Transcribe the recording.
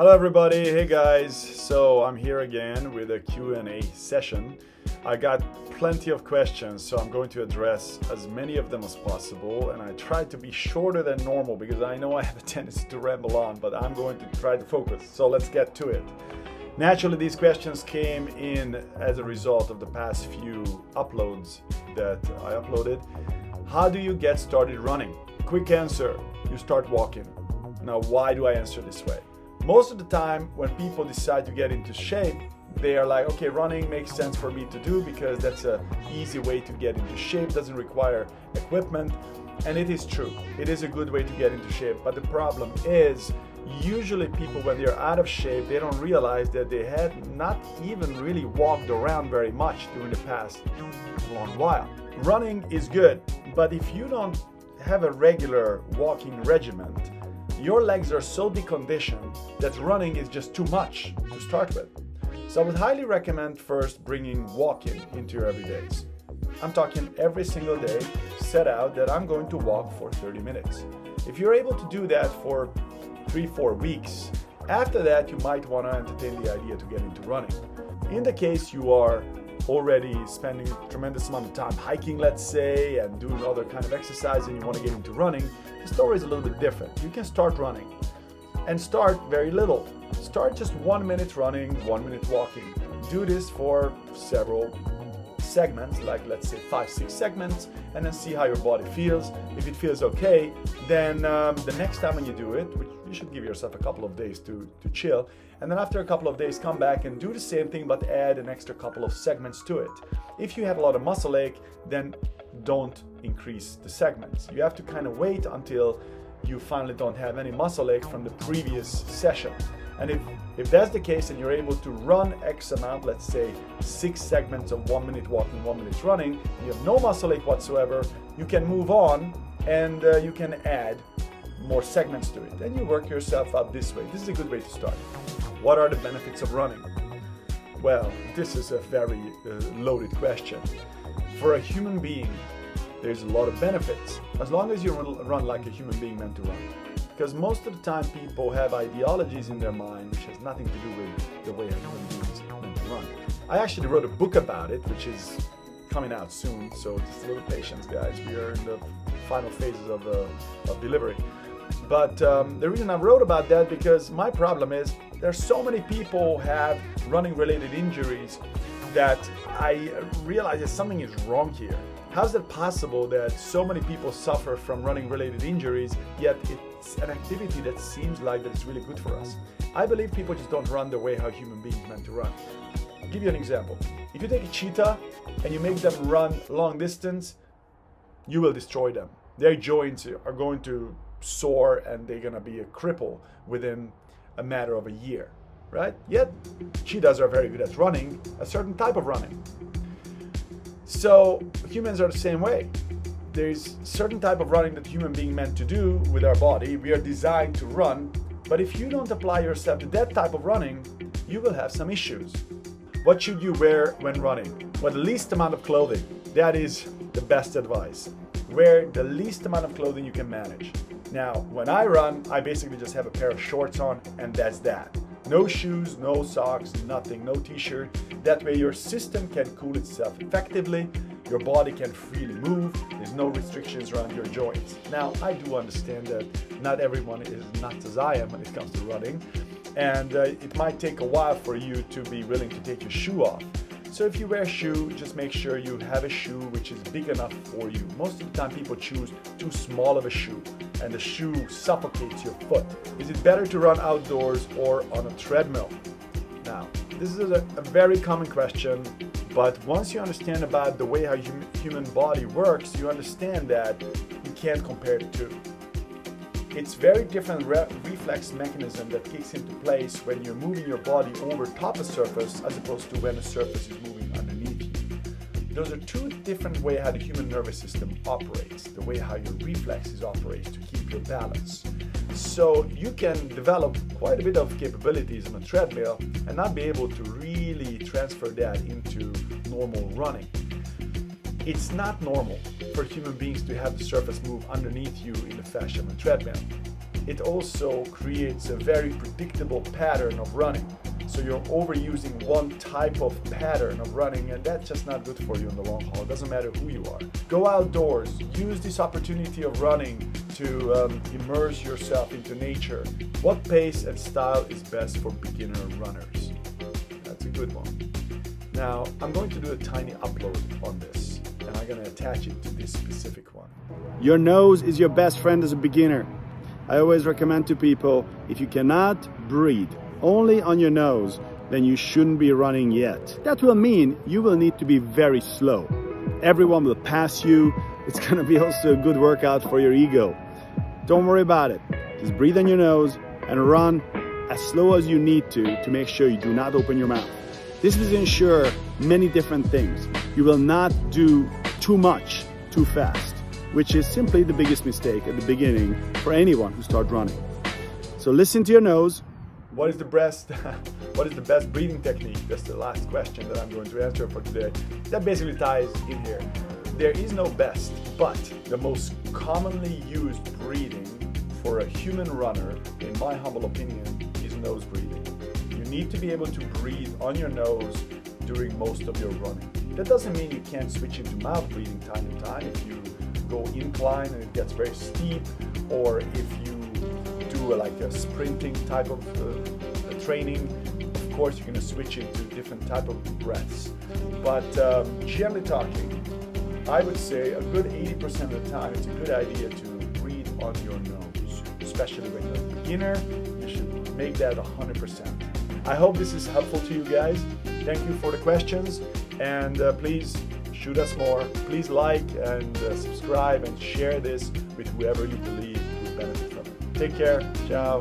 Hello everybody, hey guys. So I'm here again with a Q&A session. I got plenty of questions, so I'm going to address as many of them as possible, and I tried to be shorter than normal because I know I have a tendency to ramble on, but I'm going to try to focus. So let's get to it. Naturally, these questions came in as a result of the past few uploads that I uploaded. How do you get started running? Quick answer, you start walking. Now, why do I answer this way? Most of the time when people decide to get into shape, they are like, okay, running makes sense for me to do because that's an easy way to get into shape, doesn't require equipment. And it is true, it is a good way to get into shape. But the problem is, usually people, when they're out of shape, they don't realize that they had not even really walked around very much during the past long while. Running is good, but if you don't have a regular walking regimen, your legs are so deconditioned that running is just too much to start with. So I would highly recommend first bringing walking into your everydays. I'm talking every single day, set out that I'm going to walk for 30 minutes. If you're able to do that for 3-4 weeks, after that you might want to entertain the idea to get into running. In the case you are already spending a tremendous amount of time hiking, let's say, and doing other kind of exercise and you want to get into running, the story is a little bit different. You can start running and start very little. Start just 1 minute running, 1 minute walking. Do this for several segments, like let's say 5-6 segments, and then see how your body feels. If it feels okay, then the next time when you do it, which you should give yourself a couple of days to chill, and then after a couple of days come back and do the same thing but add an extra couple of segments to it. If you have a lot of muscle ache, then don't increase the segments. You have to kind of wait until you finally don't have any muscle ache from the previous session. And if that's the case and you're able to run X amount, let's say 6 segments of 1 minute walking, 1 minute running, you have no muscle ache whatsoever, you can move on and you can add more segments to it. And you work yourself up this way. This is a good way to start. What are the benefits of running? Well, this is a very loaded question. For a human being, there's a lot of benefits, as long as you run like a human being meant to run. Because most of the time people have ideologies in their mind which has nothing to do with the way a human being is meant to run. I actually wrote a book about it, which is coming out soon, so just a little patience, guys. We are in the final phases of delivery. But the reason I wrote about that, because my problem is there's so many people have running related injuries that I realize that something is wrong here. How is it possible that so many people suffer from running related injuries, yet it's an activity that seems like that it's really good for us? I believe people just don't run the way how human beings meant to run. I'll give you an example. If you take a cheetah and you make them run long distance, you will destroy them. Their joints are going to soar and they're going to be a cripple within a matter of a year, right? Yet cheetahs are very good at running a certain type of running. So humans are the same way. There's certain type of running that human being meant to do with our body. We are designed to run, but if you don't apply yourself to that type of running, you will have some issues. What should you wear when running? Well, the least amount of clothing. That is the best advice. Wear the least amount of clothing you can manage. Now, when I run, I basically just have a pair of shorts on and that's that. No shoes, no socks, nothing, no t-shirt. That way your system can cool itself effectively, your body can freely move, there's no restrictions around your joints. Now, I do understand that not everyone is nuts as I am when it comes to running, and it might take a while for you to be willing to take your shoe off. So if you wear a shoe, just make sure you have a shoe which is big enough for you. Most of the time people choose too small of a shoe and the shoe suffocates your foot. Is it better to run outdoors or on a treadmill? Now, this is a very common question, but once you understand about the way how human body works, you understand that you can't compare the two. It's very different reflex mechanism that kicks into place when you're moving your body over top a surface as opposed to when a surface is moving underneath you. Those are two different ways how the human nervous system operates, the way how your reflexes operate to keep your balance. So you can develop quite a bit of capabilities on a treadmill and not be able to really transfer that into normal running. It's not normal for human beings to have the surface move underneath you in the fashion of a treadmill. it also creates a very predictable pattern of running. So you're overusing one type of pattern of running, and that's just not good for you in the long haul. It doesn't matter who you are. Go outdoors, use this opportunity of running to immerse yourself into nature. What pace and style is best for beginner runners? That's a good one. Now, I'm going to do a tiny upload on this, and I'm going to attach it to this specific one. Your nose is your best friend as a beginner. I always recommend to people, if you cannot breathe only on your nose, then you shouldn't be running yet. That will mean you will need to be very slow. Everyone will pass you. It's gonna be also a good workout for your ego. Don't worry about it. Just breathe on your nose and run as slow as you need to make sure you do not open your mouth. This will ensure many different things. You will not do too much too fast, which is simply the biggest mistake at the beginning for anyone who starts running. So listen to your nose. What is the best breathing technique? That's the last question that I'm going to answer for today. That basically ties in here. There is no best, but the most commonly used breathing for a human runner, in my humble opinion, is nose breathing. You need to be able to breathe on your nose during most of your running. That doesn't mean you can't switch into mouth breathing time to time if you go incline and it gets very steep, or if you do like a sprinting type of training. Of course, you're going to switch into different type of breaths. But generally talking, I would say a good 80% of the time, it's a good idea to breathe on your nose, especially when you're a beginner. You should make that 100%. I hope this is helpful to you guys. Thank you for the questions, and please shoot us more. Please like and subscribe and share this with whoever you believe would benefit from it. Take care. Ciao.